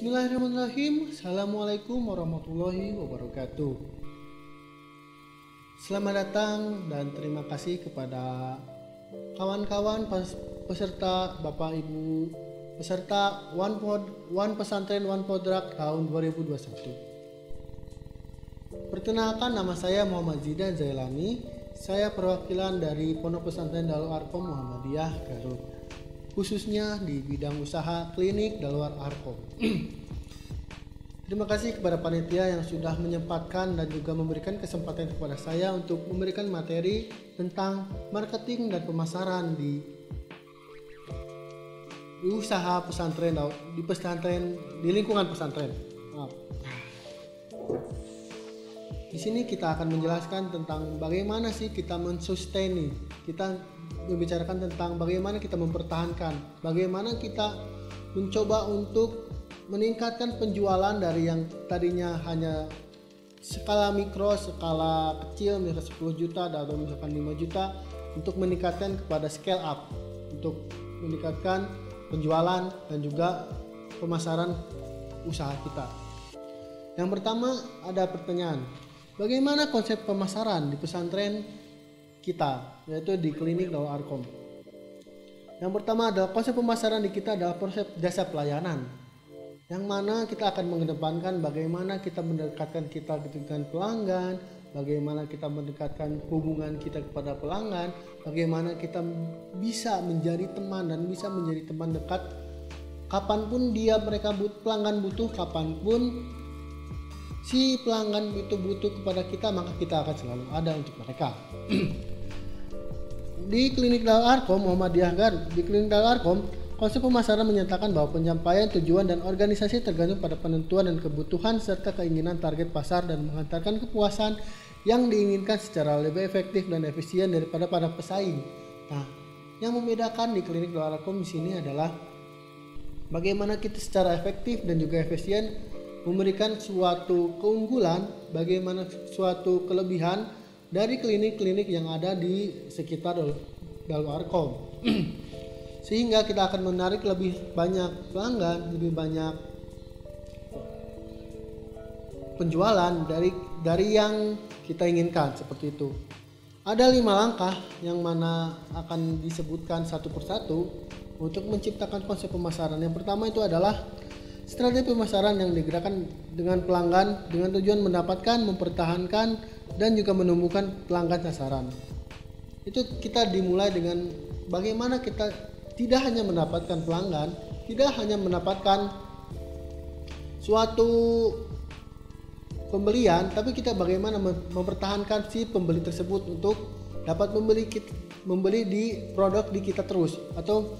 Bismillahirrahmanirrahim. Assalamualaikum warahmatullahi wabarakatuh. Selamat datang dan terima kasih kepada kawan-kawan peserta Bapak Ibu peserta One Pesantren One Podrak tahun 2021. Perkenalkan, nama saya Muhammad Zidan Zailani. Saya perwakilan dari Pondok Pesantren Darul Arkom Muhammadiyah Garut, khususnya di bidang usaha klinik Dalwar Arkom. Terima kasih kepada panitia yang sudah menyempatkan dan juga memberikan kesempatan kepada saya untuk memberikan materi tentang marketing dan pemasaran di usaha pesantren, di lingkungan pesantren. Di sini kita akan menjelaskan tentang bagaimana sih kita mensustain nih. Kita membicarakan tentang bagaimana kita mempertahankan, bagaimana kita mencoba untuk meningkatkan penjualan dari yang tadinya hanya skala mikro, skala kecil misalkan 10 juta atau misalkan 5 juta, untuk meningkatkan kepada scale up, untuk meningkatkan penjualan dan juga pemasaran usaha kita. Yang pertama ada pertanyaan, bagaimana konsep pemasaran di pesantren kita, yaitu di klinik Darul Arkom. Yang pertama adalah konsep pemasaran di kita adalah konsep jasa pelayanan, yang mana kita akan mengedepankan bagaimana kita mendekatkan kita dengan pelanggan, bagaimana kita mendekatkan hubungan kita kepada pelanggan, bagaimana kita bisa menjadi teman dan bisa menjadi teman dekat kapanpun pelanggan butuh, kapanpun si pelanggan itu butuh kepada kita, maka kita akan selalu ada untuk mereka. Di klinik Darul Arkom Muhammadiyah Garut, di klinik Darul Arkom, konsep pemasaran menyatakan bahwa penyampaian tujuan dan organisasi tergantung pada penentuan dan kebutuhan serta keinginan target pasar dan mengantarkan kepuasan yang diinginkan secara lebih efektif dan efisien daripada para pesaing. Nah, yang membedakan di klinik Darul Arkom di sini adalah bagaimana kita secara efektif dan juga efisien memberikan suatu keunggulan, bagaimana suatu kelebihan dari klinik-klinik yang ada di sekitar Darul Arkom. Sehingga kita akan menarik lebih banyak pelanggan, lebih banyak penjualan dari yang kita inginkan, seperti itu. Ada 5 langkah yang mana akan disebutkan satu persatu untuk menciptakan konsep pemasaran. Yang pertama itu adalah strategi pemasaran yang digerakkan dengan pelanggan dengan tujuan mendapatkan, mempertahankan, dan juga menumbuhkan pelanggan sasaran. Itu kita dimulai dengan bagaimana kita tidak hanya mendapatkan pelanggan, tidak hanya mendapatkan suatu pembelian, tapi kita bagaimana mempertahankan si pembeli tersebut untuk dapat membeli di produk di kita terus atau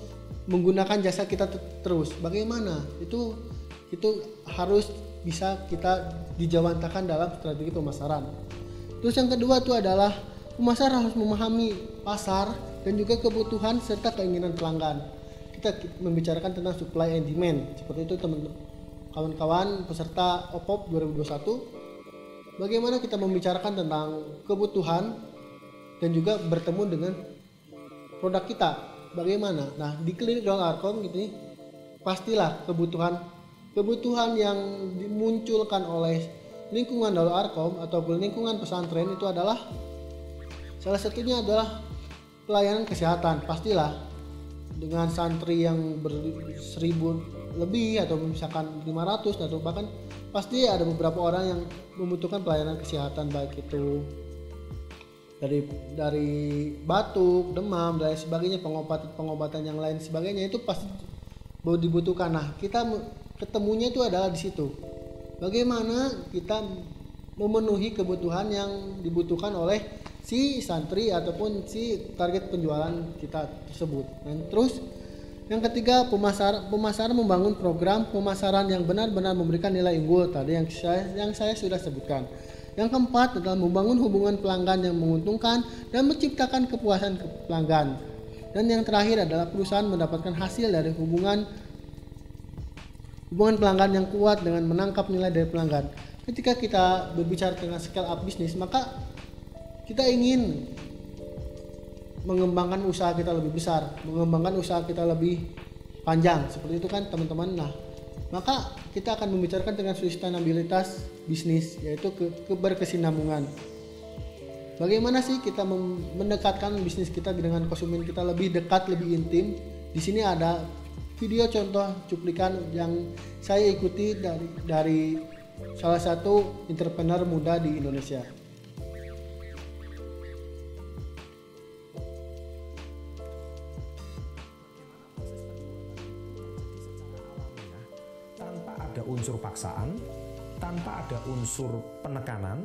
menggunakan jasa kita terus. Bagaimana? Itu harus bisa kita dijawantakan dalam strategi pemasaran. Terus yang kedua itu adalah pemasar harus memahami pasar dan juga kebutuhan serta keinginan pelanggan. Kita membicarakan tentang supply and demand. Seperti itu kawan-kawan peserta OPOP 2021. Bagaimana kita membicarakan tentang kebutuhan dan juga bertemu dengan produk kita. Bagaimana? Nah, di klinik Darul Arkom gitu, pastilah kebutuhan yang dimunculkan oleh lingkungan Darul Arkom ataupun lingkungan pesantren itu adalah salah satunya adalah pelayanan kesehatan. Pastilah dengan santri yang 1000 lebih atau misalkan 500 atau bahkan pasti ada beberapa orang yang membutuhkan pelayanan kesehatan, baik itu dari batuk, demam, dan sebagainya, pengobatan yang lain sebagainya, itu pasti dibutuhkan. Nah, kita ketemunya itu adalah di situ. Bagaimana kita memenuhi kebutuhan yang dibutuhkan oleh si santri ataupun si target penjualan kita tersebut. Dan terus yang ketiga, pemasaran membangun program pemasaran yang benar-benar memberikan nilai unggul tadi yang saya sudah sebutkan. Yang keempat adalah membangun hubungan pelanggan yang menguntungkan dan menciptakan kepuasan pelanggan. Dan yang terakhir adalah perusahaan mendapatkan hasil dari hubungan pelanggan yang kuat dengan menangkap nilai dari pelanggan. Ketika kita berbicara tentang scale up bisnis, maka kita ingin mengembangkan usaha kita lebih besar, mengembangkan usaha kita lebih panjang, seperti itu kan teman-teman. Nah, Maka kita akan membicarakan tentang sustainabilitas bisnis, yaitu keberkesinambungan. Bagaimana sih kita mendekatkan bisnis kita dengan konsumen kita lebih dekat, lebih intim? Di sini ada video contoh cuplikan yang saya ikuti dari salah satu entrepreneur muda di Indonesia. Tanpa ada unsur paksaan, tanpa ada unsur penekanan,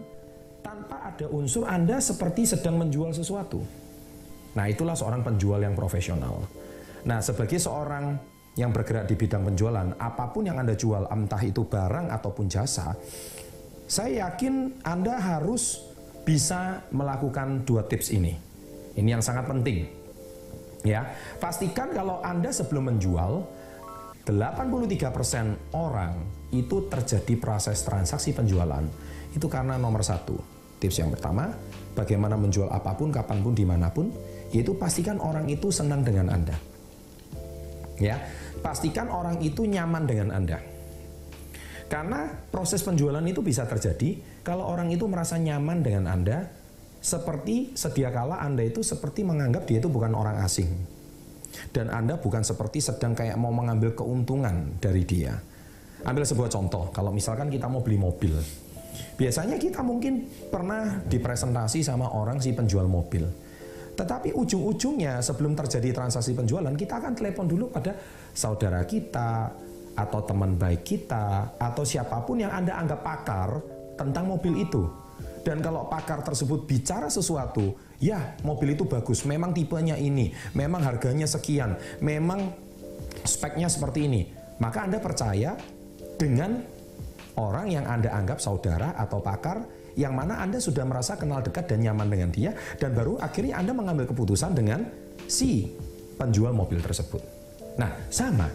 tanpa ada unsur Anda seperti sedang menjual sesuatu. Nah, itulah seorang penjual yang profesional. Nah, sebagai seorang yang bergerak di bidang penjualan, apapun yang Anda jual, entah itu barang ataupun jasa, saya yakin Anda harus bisa melakukan 2 tips ini. Ini yang sangat penting. Ya, pastikan kalau Anda sebelum menjual, 83% orang itu terjadi proses transaksi penjualan. Itu karena nomor 1. Tips yang pertama, bagaimana menjual apapun, kapanpun, dimanapun, yaitu pastikan orang itu senang dengan Anda. Ya, pastikan orang itu nyaman dengan Anda. Karena proses penjualan itu bisa terjadi kalau orang itu merasa nyaman dengan Anda, seperti sedia kala Anda itu seperti menganggap dia itu bukan orang asing. Dan Anda bukan seperti sedang kayak mau mengambil keuntungan dari dia. Ambil sebuah contoh, kalau misalkan kita mau beli mobil. Biasanya kita mungkin pernah dipresentasi sama orang si penjual mobil. Tetapi ujung-ujungnya sebelum terjadi transaksi penjualan, kita akan telepon dulu pada saudara kita, atau teman baik kita, atau siapapun yang Anda anggap pakar tentang mobil itu. Dan kalau pakar tersebut bicara sesuatu, ya mobil itu bagus, memang tipenya ini, memang harganya sekian, memang speknya seperti ini, maka Anda percaya dengan orang yang Anda anggap saudara atau pakar, yang mana Anda sudah merasa kenal dekat dan nyaman dengan dia, dan baru akhirnya Anda mengambil keputusan dengan si penjual mobil tersebut. Nah, sama.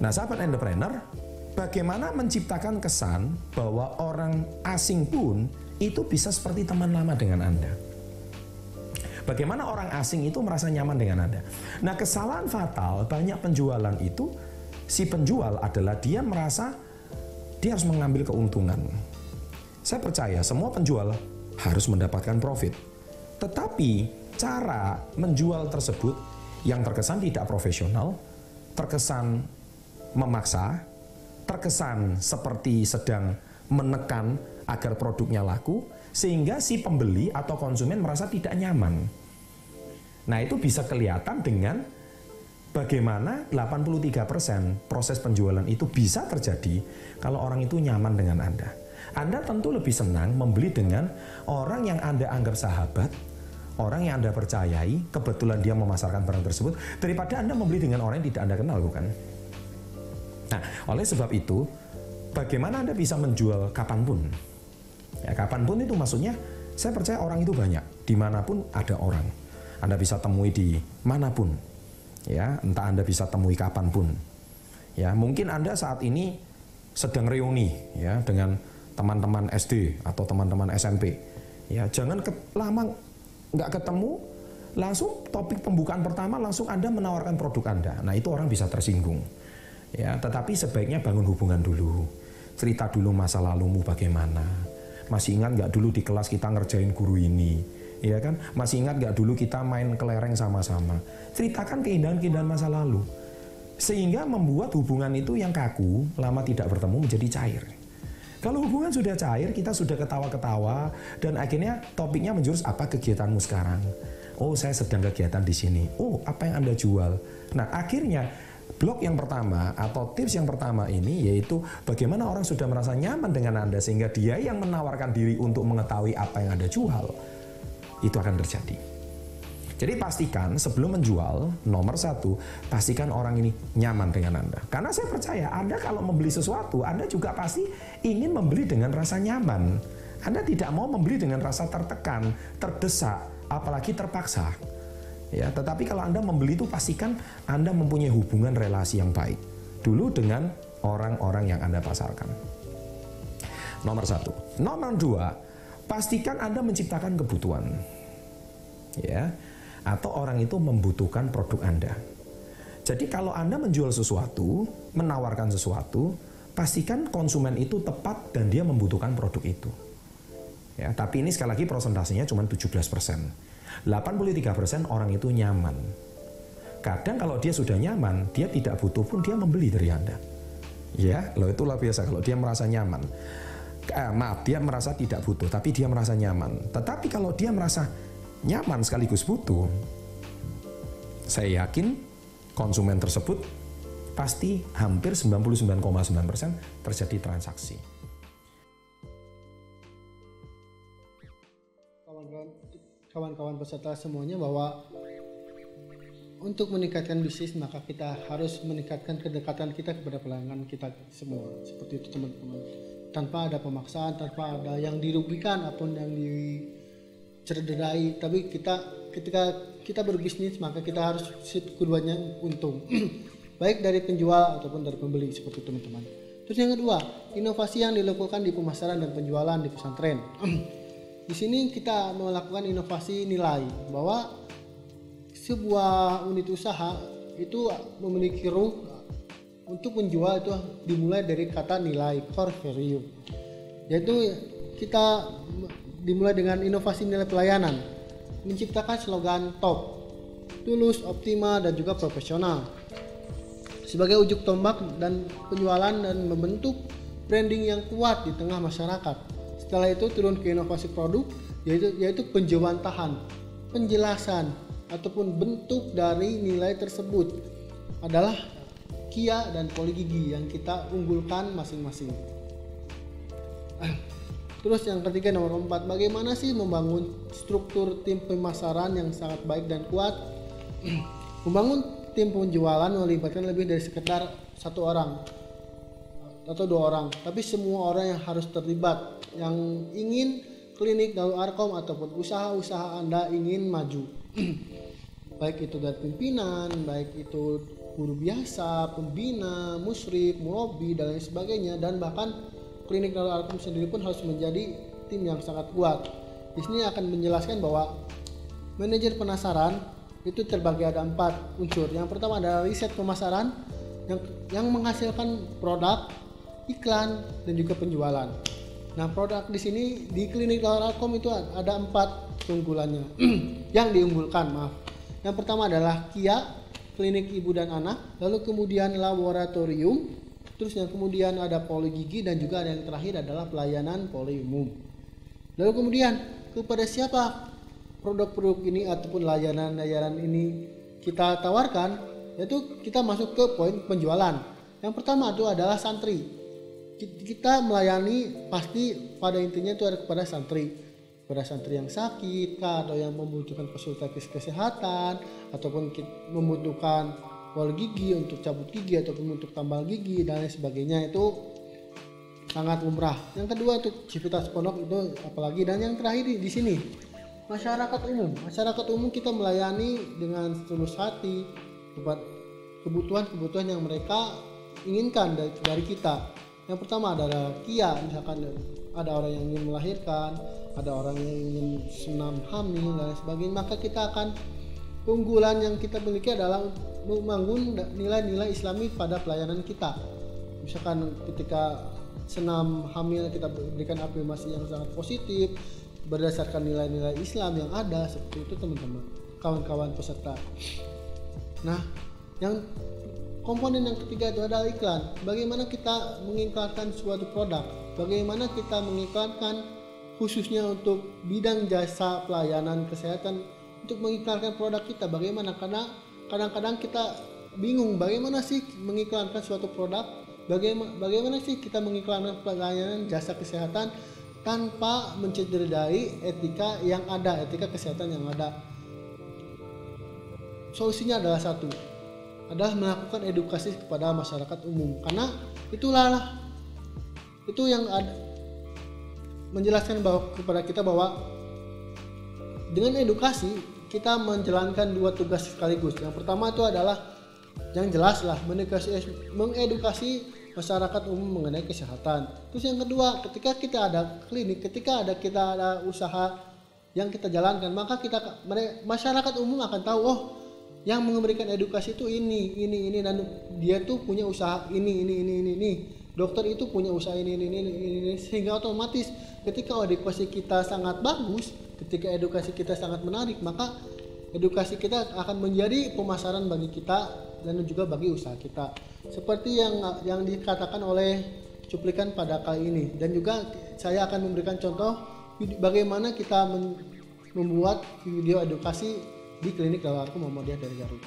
Nah, sahabat entrepreneur, bagaimana menciptakan kesan bahwa orang asing pun itu bisa seperti teman lama dengan Anda? Bagaimana orang asing itu merasa nyaman dengan Anda? Nah, kesalahan fatal banyak penjualan itu, si penjual adalah dia merasa dia harus mengambil keuntungan. Saya percaya semua penjual harus mendapatkan profit. Tetapi cara menjual tersebut yang terkesan tidak profesional, terkesan memaksa, terkesan seperti sedang menekan agar produknya laku, sehingga si pembeli atau konsumen merasa tidak nyaman. Nah, itu bisa kelihatan dengan bagaimana 83% proses penjualan itu bisa terjadi kalau orang itu nyaman dengan Anda. Anda tentu lebih senang membeli dengan orang yang Anda anggap sahabat, orang yang Anda percayai, kebetulan dia memasarkan barang tersebut, daripada Anda membeli dengan orang yang tidak Anda kenal, bukan? Nah, oleh sebab itu, bagaimana Anda bisa menjual kapanpun? Ya, kapanpun itu maksudnya, saya percaya orang itu banyak, dimanapun ada orang. Anda bisa temui di manapun, ya, entah Anda bisa temui kapanpun. Ya, mungkin Anda saat ini sedang reuni, ya, dengan teman-teman SD atau teman-teman SMP. Ya, jangan lama nggak ketemu, langsung topik pembukaan pertama langsung Anda menawarkan produk Anda. Nah, itu orang bisa tersinggung. Ya, tetapi sebaiknya bangun hubungan dulu. Cerita dulu masa lalumu bagaimana. Masih ingat nggak dulu di kelas kita ngerjain guru ini? Ya kan? Masih ingat nggak dulu kita main kelereng sama-sama? Ceritakan keindahan-keindahan masa lalu. Sehingga membuat hubungan itu yang kaku, lama tidak bertemu menjadi cair. Kalau hubungan sudah cair, kita sudah ketawa-ketawa, dan akhirnya topiknya menjurus, apa kegiatanmu sekarang? Oh, saya sedang kegiatan di sini. Oh, apa yang Anda jual? Nah, akhirnya blok yang pertama atau tips yang pertama ini yaitu bagaimana orang sudah merasa nyaman dengan Anda sehingga dia yang menawarkan diri untuk mengetahui apa yang Anda jual. Itu akan terjadi. Jadi pastikan sebelum menjual, nomor 1, pastikan orang ini nyaman dengan Anda. Karena saya percaya Anda kalau membeli sesuatu, Anda juga pasti ingin membeli dengan rasa nyaman. Anda tidak mau membeli dengan rasa tertekan, terdesak, apalagi terpaksa. Ya, tetapi kalau Anda membeli itu pastikan Anda mempunyai hubungan relasi yang baik dulu dengan orang-orang yang Anda pasarkan. Nomor 1. Nomor 2, pastikan Anda menciptakan kebutuhan. Ya. Atau orang itu membutuhkan produk Anda. Jadi kalau Anda menjual sesuatu, menawarkan sesuatu, pastikan konsumen itu tepat dan dia membutuhkan produk itu. Ya, tapi ini sekali lagi persentasenya cuma 17%. 83% orang itu nyaman. Kadang kalau dia sudah nyaman, dia tidak butuh pun dia membeli dari Anda. Ya, loh itu luar biasa kalau dia merasa nyaman. Dia merasa tidak butuh, tapi dia merasa nyaman. Tetapi kalau dia merasa nyaman sekaligus butuh, saya yakin konsumen tersebut pasti hampir 99,9% terjadi transaksi. Kawan-kawan peserta semuanya, bahwa untuk meningkatkan bisnis maka kita harus meningkatkan kedekatan kita kepada pelanggan kita semua. Seperti itu teman-teman. Tanpa ada pemaksaan, tanpa ada yang dirugikan ataupun yang dicederai. Tapi ketika kita berbisnis maka kita harus keduanya untung. Baik dari penjual ataupun dari pembeli, seperti itu teman-teman. Terus yang kedua, inovasi yang dilakukan di pemasaran dan penjualan di pesantren. Di sini kita melakukan inovasi nilai, bahwa sebuah unit usaha itu memiliki ruh untuk menjual itu dimulai dari kata nilai, core value. Yaitu kita dimulai dengan inovasi nilai pelayanan, menciptakan slogan top, tulus, optimal, dan juga profesional sebagai ujung tombak dan penjualan, dan membentuk branding yang kuat di tengah masyarakat. Setelah itu turun ke inovasi produk, yaitu penjewantahan, penjelasan ataupun bentuk dari nilai tersebut adalah KIA dan poligigi yang kita unggulkan masing-masing. Terus yang ketiga, nomor 4, bagaimana sih membangun struktur tim pemasaran yang sangat baik dan kuat? Membangun tim penjualan melibatkan lebih dari sekedar satu orang atau 2 orang, tapi semua orang yang harus terlibat yang ingin klinik Darul Arkom ataupun usaha-usaha Anda ingin maju. Baik itu dari pimpinan, baik itu guru biasa, pembina, musyrif, murabi, dan lain sebagainya, dan bahkan klinik Darul Arkom sendiri pun harus menjadi tim yang sangat kuat. Di sini akan menjelaskan bahwa manajer pemasaran itu terbagi ada 4 unsur. Yang pertama adalah riset pemasaran yang menghasilkan produk, iklan, dan juga penjualan. Nah, produk di sini di klinik Darul Arkom itu ada 4 keunggulannya yang diunggulkan, maaf. Yang pertama adalah KIA, klinik ibu dan anak, lalu kemudian laboratorium, terus yang kemudian ada poligigi, dan juga ada yang terakhir adalah pelayanan poli umum. Lalu kemudian kepada siapa produk-produk ini ataupun layanan-layanan ini kita tawarkan, yaitu kita masuk ke poin penjualan. Yang pertama itu adalah santri. Kita melayani pasti pada intinya itu ada kepada santri yang sakit atau yang membutuhkan konsultasi kesehatan, ataupun membutuhkan poli gigi untuk cabut gigi ataupun untuk tambal gigi dan lain sebagainya, itu sangat umrah. Yang kedua itu civitas pondok itu apalagi, dan yang terakhir di sini masyarakat umum kita melayani dengan setulus hati kebutuhan yang mereka inginkan dari kita. Yang pertama adalah KIA, misalkan ada orang yang ingin melahirkan, ada orang yang ingin senam hamil dan sebagainya, maka kita akan, keunggulan yang kita miliki adalah membangun nilai-nilai Islami pada pelayanan kita. Misalkan ketika senam hamil kita berikan afirmasi yang sangat positif berdasarkan nilai-nilai Islam yang ada, seperti itu teman-teman, kawan-kawan peserta. Nah, yang komponen yang ketiga itu adalah iklan. Bagaimana kita mengiklankan suatu produk, bagaimana kita mengiklankan khususnya untuk bidang jasa pelayanan kesehatan, untuk mengiklankan produk kita bagaimana, karena kadang-kadang kita bingung bagaimana sih mengiklankan suatu produk, bagaimana sih kita mengiklankan pelayanan jasa kesehatan tanpa mencederai etika yang ada, etika kesehatan yang ada. Solusinya adalah satu, adalah melakukan edukasi kepada masyarakat umum, karena itu yang ada, menjelaskan kepada kita bahwa dengan edukasi kita menjalankan 2 tugas sekaligus. Yang pertama itu adalah yang jelas lah mengedukasi masyarakat umum mengenai kesehatan. Terus yang kedua, ketika kita ada klinik, ketika kita ada usaha yang kita jalankan, maka masyarakat umum akan tahu, oh yang memberikan edukasi itu ini dan dia tuh punya usaha ini. Dokter itu punya usaha ini, sehingga otomatis ketika edukasi kita sangat bagus, ketika edukasi kita sangat menarik, maka edukasi kita akan menjadi pemasaran bagi kita dan juga bagi usaha kita. Seperti yang dikatakan oleh cuplikan pada kali ini, dan juga saya akan memberikan contoh bagaimana kita membuat video edukasi di klinik Dawaarku Muhammadiyah dari Garut.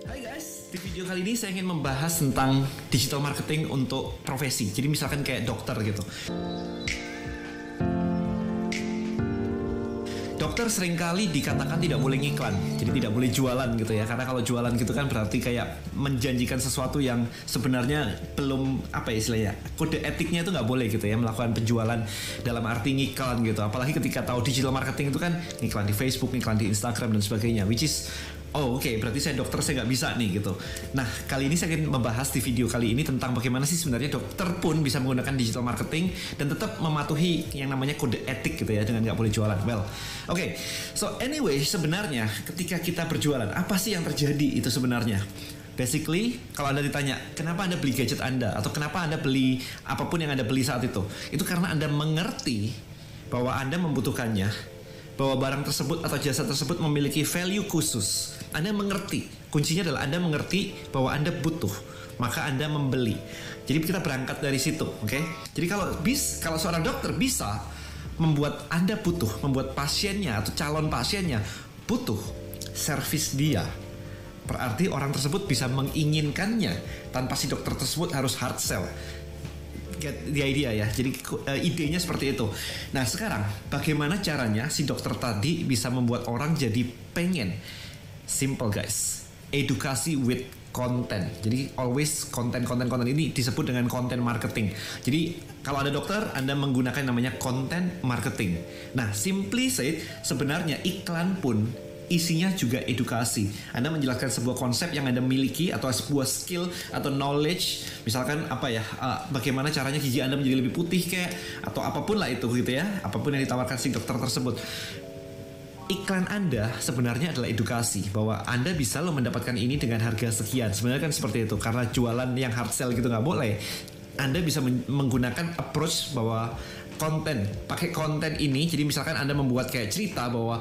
Hai guys, di video kali ini saya ingin membahas tentang digital marketing untuk profesi. Jadi misalkan kayak dokter gitu. Dokter seringkali dikatakan tidak boleh ngiklan, jadi tidak boleh jualan gitu ya. Karena kalau jualan gitu kan berarti kayak menjanjikan sesuatu yang sebenarnya belum, apa ya istilahnya, kode etiknya itu nggak boleh gitu ya, melakukan penjualan dalam arti ngiklan gitu. Apalagi ketika tahu digital marketing itu kan ngiklan di Facebook, ngiklan di Instagram dan sebagainya, which is oke, berarti saya dokter, saya nggak bisa nih gitu. Nah, kali ini saya ingin membahas di video kali ini tentang bagaimana sih sebenarnya dokter pun bisa menggunakan digital marketing dan tetap mematuhi yang namanya kode etik gitu ya, dengan nggak boleh jualan. Well, oke. So anyway, sebenarnya ketika kita berjualan, apa sih yang terjadi itu sebenarnya? Basically, kalau Anda ditanya, kenapa Anda beli gadget Anda? Atau kenapa Anda beli apapun yang Anda beli saat itu karena Anda mengerti bahwa Anda membutuhkannya, bahwa barang tersebut atau jasa tersebut memiliki value khusus. Anda mengerti, kuncinya adalah Anda mengerti bahwa Anda butuh, maka Anda membeli. Jadi kita berangkat dari situ, oke? Jadi kalau seorang dokter bisa membuat Anda butuh, membuat pasiennya atau calon pasiennya butuh servis dia, berarti orang tersebut bisa menginginkannya tanpa si dokter tersebut harus hard sell. Get the idea ya. Jadi idenya seperti itu. Nah sekarang bagaimana caranya si dokter tadi bisa membuat orang jadi pengen? Simple guys, edukasi with content. Jadi always konten ini disebut dengan content marketing. Jadi kalau ada dokter, Anda menggunakan namanya content marketing. Nah simply said, sebenarnya iklan pun isinya juga edukasi. Anda menjelaskan sebuah konsep yang Anda miliki atau sebuah skill atau knowledge, misalkan apa ya, bagaimana caranya gigi Anda menjadi lebih putih kayak, atau apapun lah itu gitu ya, apapun yang ditawarkan si dokter tersebut. Iklan Anda sebenarnya adalah edukasi bahwa Anda bisa loh mendapatkan ini dengan harga sekian. Sebenarnya kan seperti itu, karena jualan yang hard sell gitu nggak boleh. Anda bisa menggunakan approach bahwa pakai konten ini. Jadi misalkan Anda membuat kayak cerita bahwa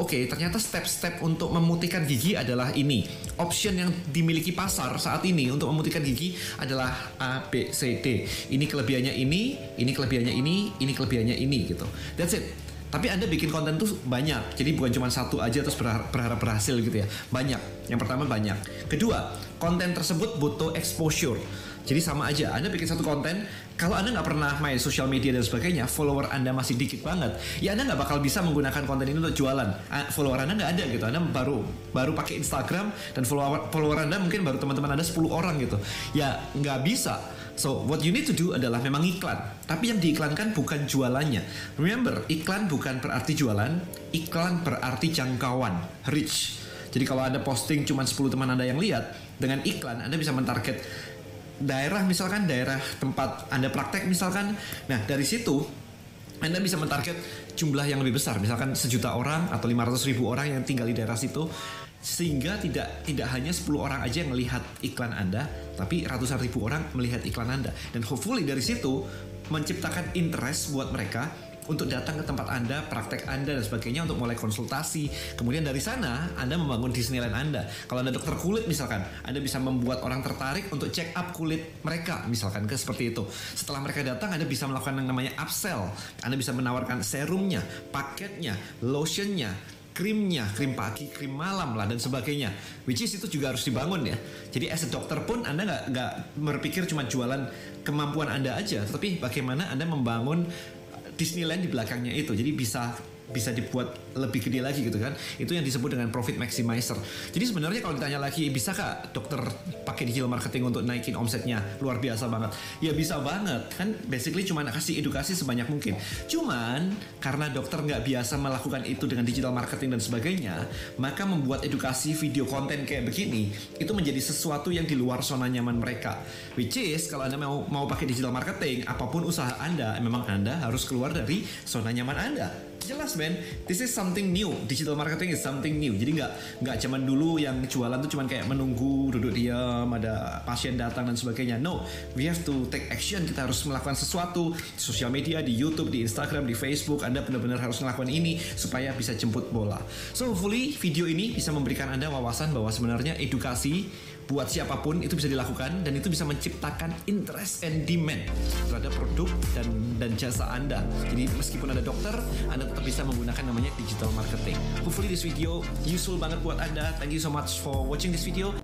ternyata step-step untuk memutihkan gigi adalah ini. Option yang dimiliki pasar saat ini untuk memutihkan gigi adalah A, B, C, D. Ini kelebihannya ini kelebihannya ini kelebihannya ini gitu. That's it. Tapi Anda bikin konten tuh banyak. Jadi bukan cuma satu aja terus berharap berhasil gitu ya. Banyak. Yang pertama banyak. Kedua, konten tersebut butuh exposure. Jadi sama aja, Anda bikin satu konten, kalau Anda nggak pernah main sosial media dan sebagainya, follower Anda masih dikit banget, ya Anda nggak bakal bisa menggunakan konten ini untuk jualan. Follower Anda nggak ada gitu, Anda baru pakai Instagram dan follower Anda mungkin baru teman-teman Anda 10 orang gitu. Ya nggak bisa. So what you need to do adalah memang iklan. Tapi yang diiklankan bukan jualannya. Remember, iklan bukan berarti jualan, iklan berarti jangkauan, reach. Jadi kalau Anda posting cuma 10 teman Anda yang lihat, dengan iklan Anda bisa mentarget daerah, misalkan daerah tempat Anda praktek misalkan. Nah dari situ Anda bisa mentarget jumlah yang lebih besar, misalkan 1 juta orang atau 500.000 orang yang tinggal di daerah situ, sehingga tidak hanya 10 orang aja yang melihat iklan Anda, tapi ratusan ribu orang melihat iklan Anda. Dan hopefully dari situ menciptakan interest buat mereka untuk datang ke tempat Anda, praktek Anda dan sebagainya untuk mulai konsultasi. Kemudian dari sana Anda membangun Disneyland Anda. Kalau Anda dokter kulit misalkan, Anda bisa membuat orang tertarik untuk check up kulit mereka misalkan, seperti itu. Setelah mereka datang, Anda bisa melakukan yang namanya upsell. Anda bisa menawarkan serumnya, paketnya, lotionnya, krimnya, krim pagi, krim malam lah dan sebagainya. Which is itu juga harus dibangun ya. Jadi as a dokter pun Anda nggak berpikir cuma jualan kemampuan Anda aja, tetapi bagaimana Anda membangun Disneyland di belakangnya itu. Jadi bisa dibuat lebih gede lagi gitu kan. Itu yang disebut dengan profit maximizer. Jadi sebenarnya kalau ditanya lagi, bisakah dokter pakai digital marketing untuk naikin omsetnya luar biasa banget? Ya bisa banget. Kan basically cuma kasih edukasi sebanyak mungkin. Cuman karena dokter nggak biasa melakukan itu dengan digital marketing dan sebagainya, maka membuat edukasi video konten kayak begini itu menjadi sesuatu yang di luar zona nyaman mereka. Which is kalau Anda mau pakai digital marketing, apapun usaha Anda, memang Anda harus keluar dari zona nyaman Anda. Jelas men, this is something new. Digital marketing is something new. Jadi nggak zaman dulu yang jualan tuh cuman kayak menunggu, duduk diam, ada pasien datang dan sebagainya. No, we have to take action. Kita harus melakukan sesuatu di sosial media, di YouTube, di Instagram, di Facebook. Anda benar-benar harus melakukan ini supaya bisa jemput bola. So hopefully video ini bisa memberikan Anda wawasan bahwa sebenarnya edukasi buat siapapun itu bisa dilakukan dan itu bisa menciptakan interest and demand terhadap produk dan jasa Anda. Jadi meskipun ada dokter, Anda tetap bisa menggunakan namanya digital marketing. Hopefully this video useful banget buat Anda. Thank you so much for watching this video.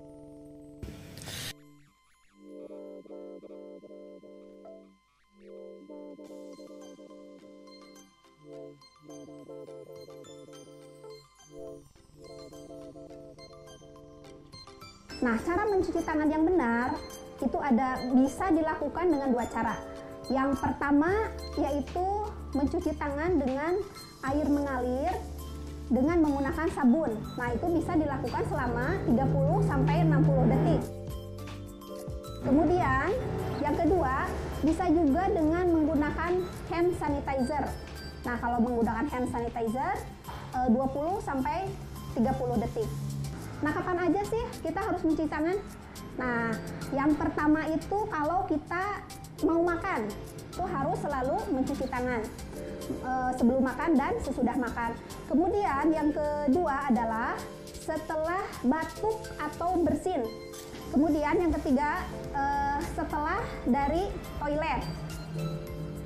Nah, cara mencuci tangan yang benar itu bisa dilakukan dengan dua cara. Yang pertama yaitu mencuci tangan dengan air mengalir dengan menggunakan sabun. Nah, itu bisa dilakukan selama 30 sampai 60 detik. Kemudian, yang kedua bisa juga dengan menggunakan hand sanitizer. Nah, kalau menggunakan hand sanitizer 20 sampai 30 detik. Nah, kapan aja sih kita harus mencuci tangan? Nah, yang pertama itu kalau kita mau makan, itu harus selalu mencuci tangan sebelum makan dan sesudah makan. Kemudian yang kedua adalah setelah batuk atau bersin. Kemudian yang ketiga setelah dari toilet.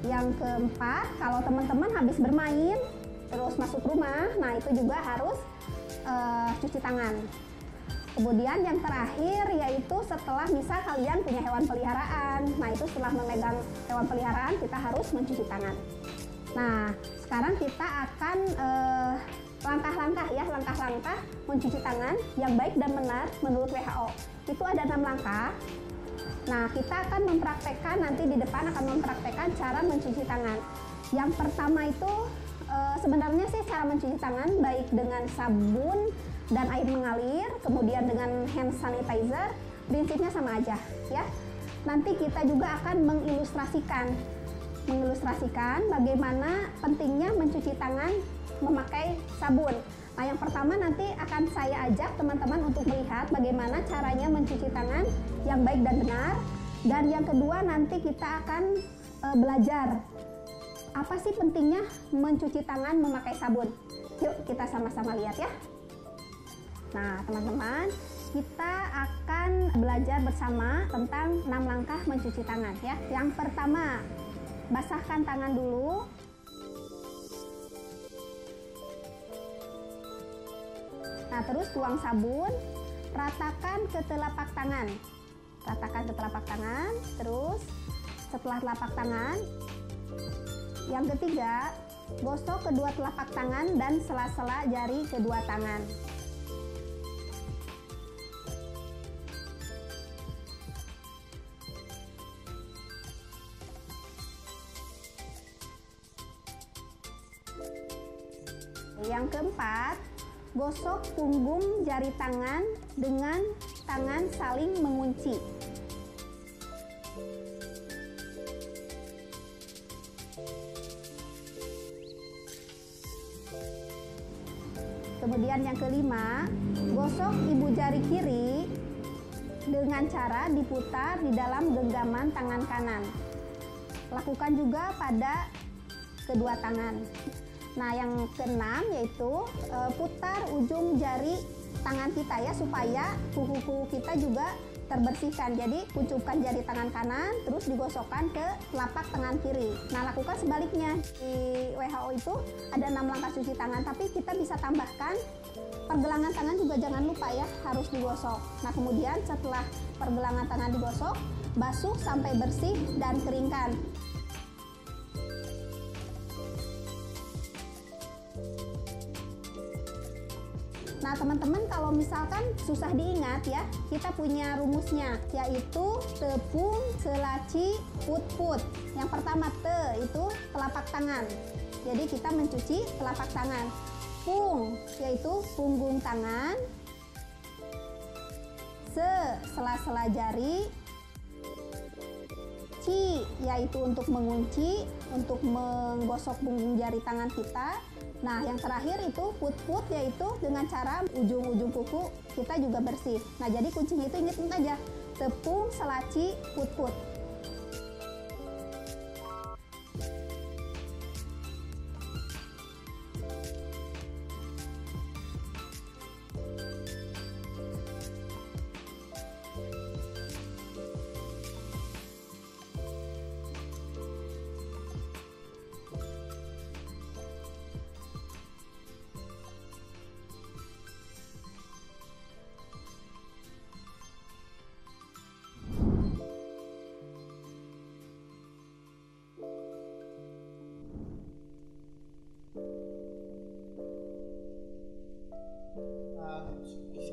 Yang keempat, kalau teman-teman habis bermain terus masuk rumah, nah itu juga harus cuci tangan. Kemudian yang terakhir yaitu setelah misal kalian punya hewan peliharaan, nah itu setelah memegang hewan peliharaan kita harus mencuci tangan. Nah, sekarang kita akan langkah-langkah mencuci tangan yang baik dan benar menurut WHO. Itu ada 6 langkah. Nah, kita akan mempraktekkan, nanti di depan akan mempraktekkan cara mencuci tangan. Yang pertama itu sebenarnya sih cara mencuci tangan baik dengan sabun dan air mengalir, kemudian dengan hand sanitizer, prinsipnya sama aja ya. Nanti kita juga akan mengilustrasikan bagaimana pentingnya mencuci tangan memakai sabun. Nah, yang pertama nanti akan saya ajak teman-teman untuk melihat bagaimana caranya mencuci tangan yang baik dan benar. Dan yang kedua nanti kita akan belajar apa sih pentingnya mencuci tangan memakai sabun. Yuk kita sama-sama lihat ya. Nah, teman-teman, kita akan belajar bersama tentang 6 langkah mencuci tangan ya. Yang pertama, basahkan tangan dulu. Nah, terus tuang sabun, ratakan ke telapak tangan. Terus setelah telapak tangan, yang ketiga, gosok kedua telapak tangan dan sela-sela jari kedua tangan. Yang keempat, gosok punggung jari tangan dengan tangan saling mengunci. Kemudian yang kelima, gosok ibu jari kiri dengan cara diputar di dalam genggaman tangan kanan. Lakukan juga pada kedua tangan. Nah, yang keenam yaitu putar ujung jari tangan kita ya, supaya kuku kita juga terbersihkan. Jadi kucupkan jari tangan kanan terus digosokkan ke telapak tangan kiri. Nah, lakukan sebaliknya. Di WHO itu ada 6 langkah cuci tangan, tapi kita bisa tambahkan pergelangan tangan juga jangan lupa ya, harus digosok. Nah, kemudian setelah pergelangan tangan digosok, basuh sampai bersih dan keringkan. Nah, teman-teman, kalau misalkan susah diingat ya, kita punya rumusnya, yaitu tepung, selaci, put. Yang pertama te itu telapak tangan. Jadi kita mencuci telapak tangan. Pung yaitu punggung tangan. Sela-sela jari. Ci yaitu untuk mengunci, untuk menggosok punggung jari tangan kita. Nah, yang terakhir itu foot yaitu dengan cara ujung-ujung kuku kita juga bersih. Nah, jadi kuncinya itu ingat aja, tepung, selaci, foot.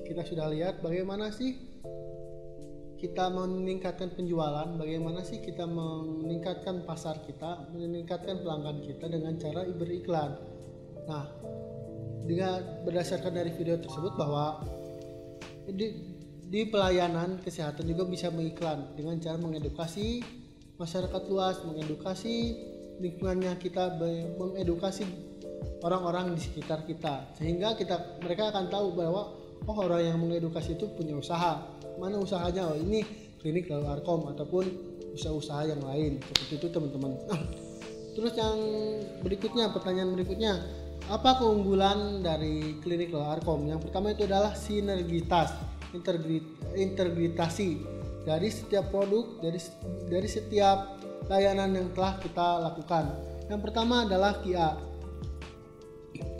Kita sudah lihat bagaimana sih kita meningkatkan penjualan, bagaimana sih kita meningkatkan pasar kita, meningkatkan pelanggan kita dengan cara beriklan. Nah, berdasarkan dari video tersebut bahwa di pelayanan kesehatan juga bisa mengiklan dengan cara mengedukasi masyarakat luas, mengedukasi lingkungannya kita, mengedukasi orang-orang di sekitar kita, sehingga mereka akan tahu bahwa orang yang mengedukasi itu punya usaha. Mana usahanya? Ini klinik Darul Arkom ataupun usaha-usaha yang lain. Seperti itu teman-teman. Terus yang berikutnya, pertanyaan berikutnya, apa keunggulan dari klinik Darul Arkom? Yang pertama itu adalah sinergitas, integrasi dari setiap produk, dari setiap layanan yang telah kita lakukan. Yang pertama adalah KIA.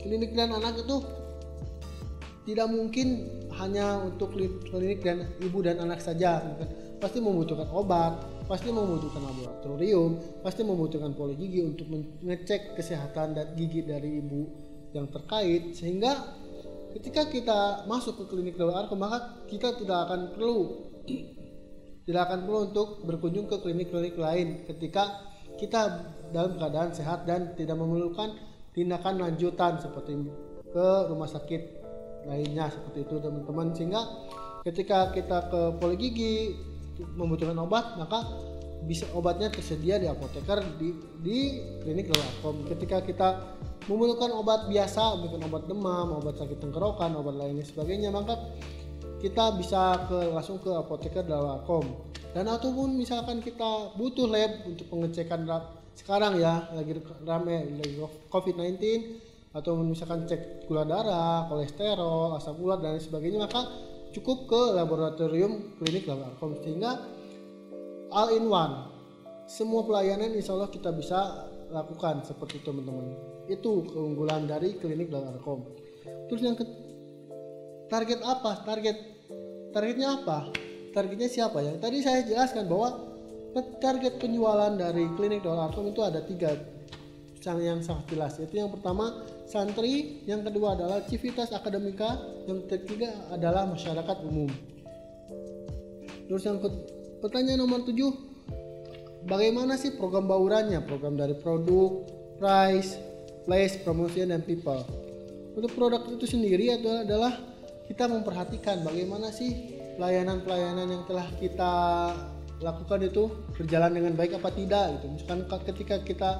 Klinik dan anak itu tidak mungkin hanya untuk klinik dan ibu dan anak saja. Pasti membutuhkan obat, pasti membutuhkan laboratorium, pasti membutuhkan poli gigi untuk mengecek kesehatan dan gigi dari ibu yang terkait. Sehingga ketika kita masuk ke klinik Darul Arkom, maka kita tidak akan perlu untuk berkunjung ke klinik-klinik lain ketika kita dalam keadaan sehat dan tidak memerlukan tindakan lanjutan seperti ke rumah sakit lainnya, seperti itu teman-teman. Sehingga ketika kita ke poli gigi membutuhkan obat, maka bisa obatnya tersedia di apoteker di klinik Darul Arkom. Ketika kita memerlukan obat biasa, bukan obat demam, obat sakit tenggorokan, obat lainnya sebagainya, maka kita bisa langsung ke apoteker Darul Arkom. Dan ataupun misalkan kita butuh lab untuk pengecekan sekarang ya lagi rame lagi COVID-19, atau misalkan cek gula darah, kolesterol, asam urat dan sebagainya, maka cukup ke laboratorium klinik Darul Arkom. Sehingga all in one, semua pelayanan insya Allah kita bisa lakukan seperti itu teman-teman. Itu keunggulan dari klinik Darul Arkom. Terus yang target apa? Targetnya apa? Targetnya siapa ya? Tadi saya jelaskan bahwa target penjualan dari klinik Darul Arkom itu ada 3 yang sangat jelas, yaitu yang pertama santri, yang kedua adalah civitas akademika, yang ketiga adalah masyarakat umum. Terus yang pertanyaan nomor 7, bagaimana sih program baurannya? Program dari produk, price, place, promotion, dan people. Untuk produk itu sendiri adalah kita memperhatikan bagaimana sih pelayanan-pelayanan yang telah kita lakukan itu berjalan dengan baik apa tidak gitu. Misalkan ketika kita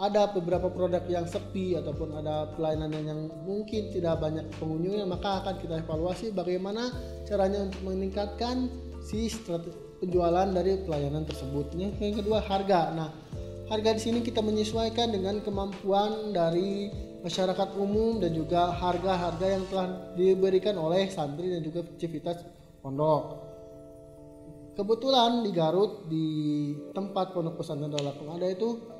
ada beberapa produk yang sepi ataupun ada pelayanan yang mungkin tidak banyak pengunjungnya, maka akan kita evaluasi bagaimana caranya untuk meningkatkan si strategi penjualan dari pelayanan tersebut. Yang kedua, harga. Nah, harga di sini kita menyesuaikan dengan kemampuan dari masyarakat umum dan juga harga-harga yang telah diberikan oleh santri dan juga civitas pondok. Kebetulan di Garut, di tempat pondok pesantren Darul Arkom ada itu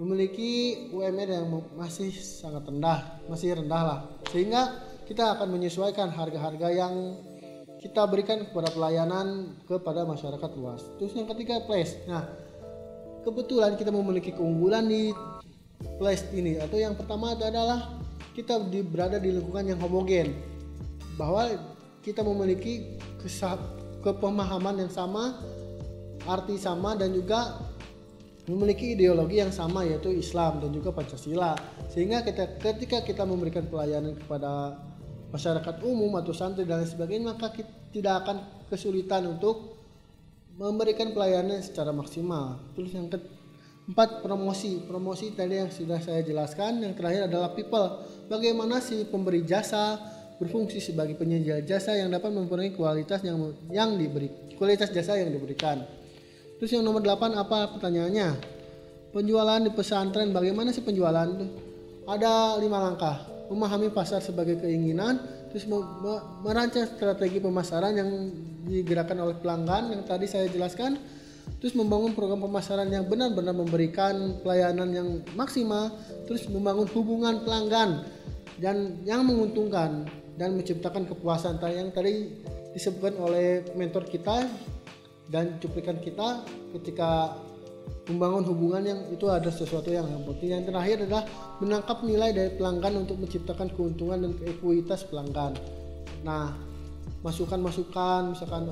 memiliki UMR yang masih sangat rendah, masih rendah lah, sehingga kita akan menyesuaikan harga-harga yang kita berikan kepada pelayanan kepada masyarakat luas. Terus yang ketiga, place. Nah, kebetulan kita memiliki keunggulan di place ini, atau yang pertama adalah kita berada di lingkungan yang homogen, bahwa kita memiliki kepemahaman yang sama, arti sama, dan juga memiliki ideologi yang sama, yaitu Islam dan juga Pancasila. Sehingga ketika kita memberikan pelayanan kepada masyarakat umum atau santri dan lain sebagainya, maka kita tidak akan kesulitan untuk memberikan pelayanan secara maksimal. Terus yang 4, promosi tadi yang sudah saya jelaskan. Yang terakhir adalah people, bagaimana si pemberi jasa berfungsi sebagai penyedia jasa yang dapat mempunyai kualitas jasa yang diberikan. Terus yang nomor 8 apa pertanyaannya? Penjualan di pesantren, bagaimana sih penjualan itu? Ada 5 langkah. Memahami pasar sebagai keinginan, terus merancang strategi pemasaran yang digerakkan oleh pelanggan yang tadi saya jelaskan, terus membangun program pemasaran yang benar-benar memberikan pelayanan yang maksimal, terus membangun hubungan pelanggan dan yang menguntungkan dan menciptakan kepuasan yang tadi disebutkan oleh mentor kita dan cuplikan kita ketika membangun hubungan yang itu ada sesuatu yang penting. Yang terakhir adalah menangkap nilai dari pelanggan untuk menciptakan keuntungan dan ekuitas pelanggan. Nah, masukan-masukan misalkan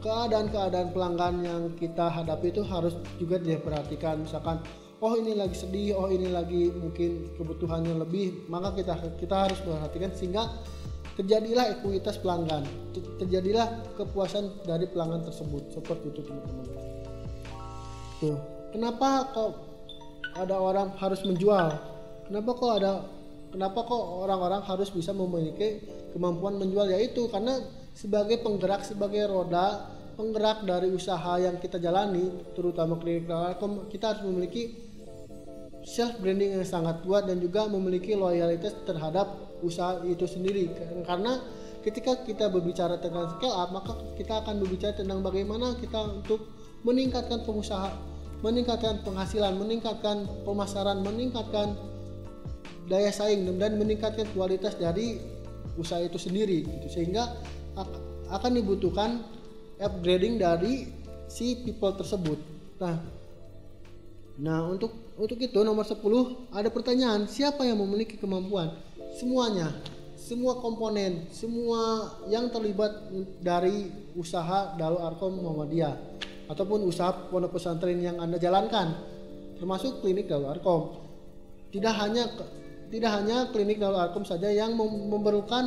keadaan-keadaan pelanggan yang kita hadapi itu harus juga diperhatikan. Misalkan oh ini lagi sedih, oh ini lagi mungkin kebutuhannya lebih, maka kita harus perhatikan sehingga terjadilah ekuitas pelanggan, terjadilah kepuasan dari pelanggan tersebut. Seperti itu teman-teman. Tuh, kenapa kok ada orang harus menjual? Kenapa kok orang-orang harus bisa memiliki kemampuan menjual? Yaitu karena sebagai penggerak, sebagai roda penggerak dari usaha yang kita jalani, terutama klinik Alkom, kita harus memiliki self branding yang sangat kuat dan juga memiliki loyalitas terhadap usaha itu sendiri. Karena ketika kita berbicara tentang scale up, maka kita akan berbicara tentang bagaimana kita untuk meningkatkan meningkatkan penghasilan, meningkatkan pemasaran, meningkatkan daya saing dan meningkatkan kualitas dari usaha itu sendiri gitu. Sehingga akan dibutuhkan upgrading dari si people tersebut. Nah untuk itu nomor 10 ada pertanyaan, siapa yang memiliki kemampuan? Semuanya, semua komponen, semua yang terlibat dari usaha Darul Arkom Muhammadiyah ataupun usaha pondok pesantren yang Anda jalankan, termasuk klinik Darul Arkom. Tidak hanya klinik Darul Arkom saja yang memerlukan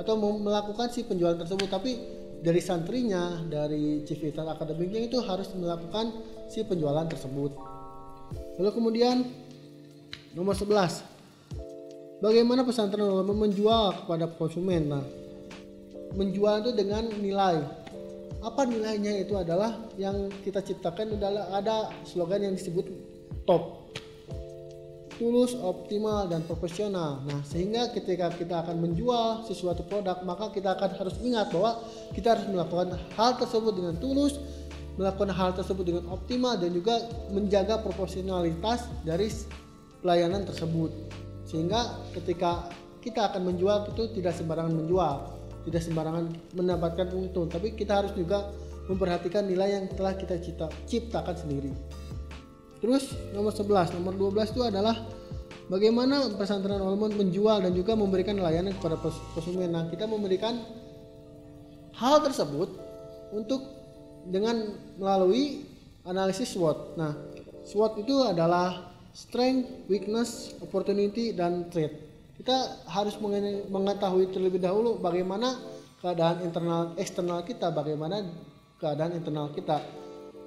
atau melakukan si penjualan tersebut, tapi dari santrinya, dari civitas akademiknya itu harus melakukan si penjualan tersebut. Lalu kemudian nomor 11, bagaimana pesantren menjual kepada konsumen? Nah, menjual itu dengan nilai. Apa nilainya? Itu adalah yang kita ciptakan adalah ada slogan yang disebut top, tulus, optimal, dan profesional. Nah, sehingga ketika kita akan menjual sesuatu produk, maka kita akan harus ingat bahwa kita harus melakukan hal tersebut dengan tulus, melakukan hal tersebut dengan optimal, dan juga menjaga profesionalitas dari pelayanan tersebut. Sehingga ketika kita akan menjual itu tidak sembarangan menjual, tidak sembarangan mendapatkan untung, tapi kita harus juga memperhatikan nilai yang telah kita ciptakan sendiri. Terus nomor 11, nomor 12 itu adalah bagaimana pesantren Al-Ulum menjual dan juga memberikan layanan kepada konsumen. Nah, kita memberikan hal tersebut dengan melalui analisis SWOT. Nah, SWOT itu adalah strength, weakness, opportunity, dan threat. Kita harus mengetahui terlebih dahulu bagaimana keadaan eksternal kita, bagaimana keadaan internal kita.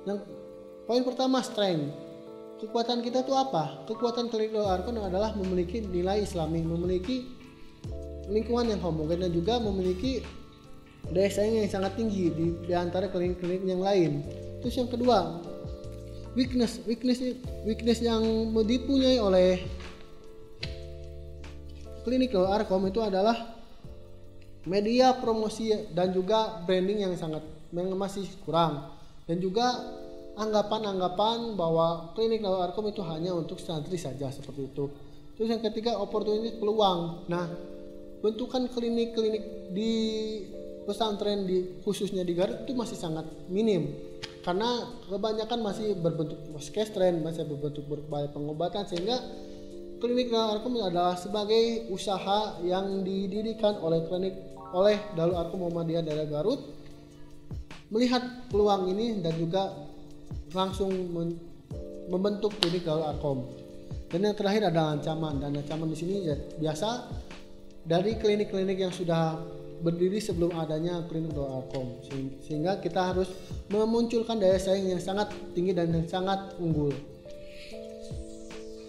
Yang poin pertama, strength. Kekuatan kita itu apa? Kekuatan klinik Darul Arkom adalah memiliki nilai Islami, memiliki lingkungan yang homogen, dan juga memiliki daya saing yang sangat tinggi di antara klinik-klinik yang lain. Terus yang kedua, weakness yang dipunyai oleh klinik Darul Arkom itu adalah media promosi dan juga branding yang masih kurang, dan juga anggapan bahwa klinik Darul Arkom itu hanya untuk santri saja, seperti itu. Terus yang ketiga, opportunity, peluang. Nah, bentukan klinik-klinik di pesantren khususnya di Garut itu masih sangat minim, karena kebanyakan masih berbentuk poskestren, masih berbentuk berbagai pengobatan, sehingga klinik Darul Arkom adalah sebagai usaha yang didirikan oleh Darul Arkom Muhammadiyah daerah Garut, melihat peluang ini dan juga langsung membentuk klinik Darul Arkom. Dan yang terakhir ada ancaman, dan ancaman di sini biasa dari klinik-klinik yang sudah berdiri sebelum adanya klinik Darul Arkom, sehingga kita harus memunculkan daya saing yang sangat tinggi dan yang sangat unggul.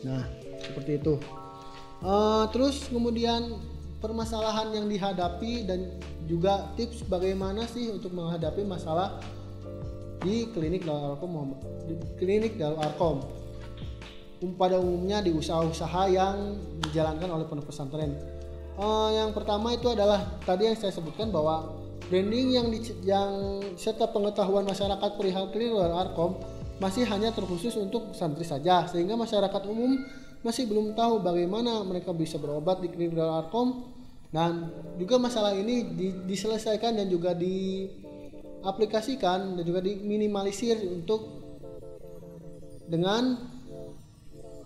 Nah, seperti itu. Terus kemudian permasalahan yang dihadapi dan juga tips bagaimana sih untuk menghadapi masalah di klinik Darul Arkom. Pada umumnya di usaha-usaha yang dijalankan oleh pondok pesantren. Yang pertama itu adalah tadi yang saya sebutkan bahwa branding yang serta pengetahuan masyarakat perihal klinik Darul Arkom masih hanya terkhusus untuk santri saja, sehingga masyarakat umum masih belum tahu bagaimana mereka bisa berobat di klinik Darul Arkom, dan juga masalah ini diselesaikan dan juga diaplikasikan dan juga diminimalisir dengan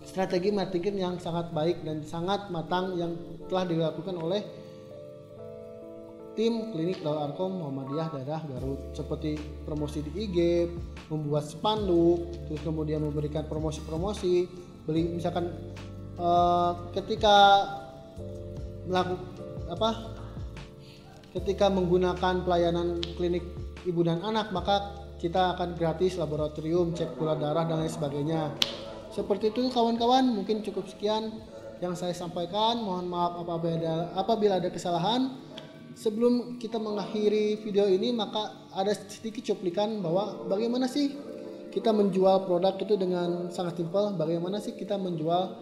strategi marketing yang sangat baik dan sangat matang yang telah dilakukan oleh tim klinik Darul Arkom Muhammadiyah daerah Garut, seperti promosi di IG, membuat spanduk, terus kemudian memberikan promosi-promosi, misalkan ketika menggunakan pelayanan klinik ibu dan anak, maka kita akan gratis laboratorium, cek gula darah dan lain sebagainya. Seperti itu kawan-kawan, mungkin cukup sekian yang saya sampaikan. Mohon maaf apabila ada kesalahan. Sebelum kita mengakhiri video ini, maka ada sedikit cuplikan bahwa bagaimana sih kita menjual produk itu dengan sangat simpel, bagaimana sih kita menjual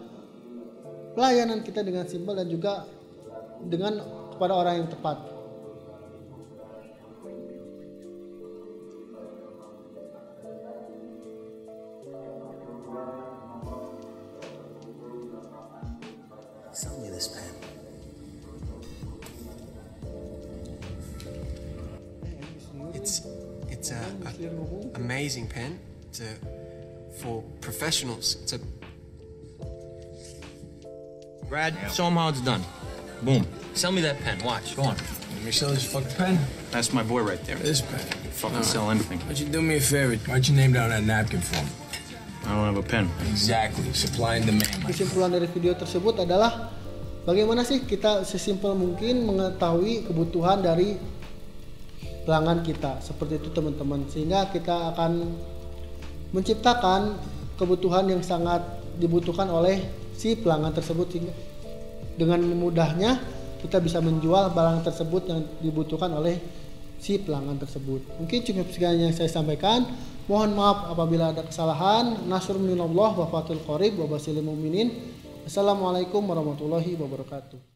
pelayanan kita dengan simpel dan juga dengan kepada orang yang tepat. Sell me this pen. It's a amazing pen. For professionals. Brad, show him how it's done. Boom. Sell me that pen. Watch. Go on. Let me sell this fucking pen. That's my boy right there. This pen. Fucking sell anything. Why don't you do me a favor? Write your name down on that napkin for me. I don't have a pen. Exactly. Supply and demand. Kesimpulan dari video tersebut adalah bagaimana sih kita sesimpel mungkin mengetahui kebutuhan dari pelanggan kita, seperti itu teman-teman, sehingga kita akan menciptakan kebutuhan yang sangat dibutuhkan oleh si pelanggan tersebut, sehingga dengan mudahnya kita bisa menjual barang tersebut yang dibutuhkan oleh si pelanggan tersebut. Mungkin cukup sekian yang saya sampaikan. Mohon maaf apabila ada kesalahan. Nasrun minallah wa fathul qarib wa basyiril mu'minin. Assalamualaikum warahmatullahi wabarakatuh.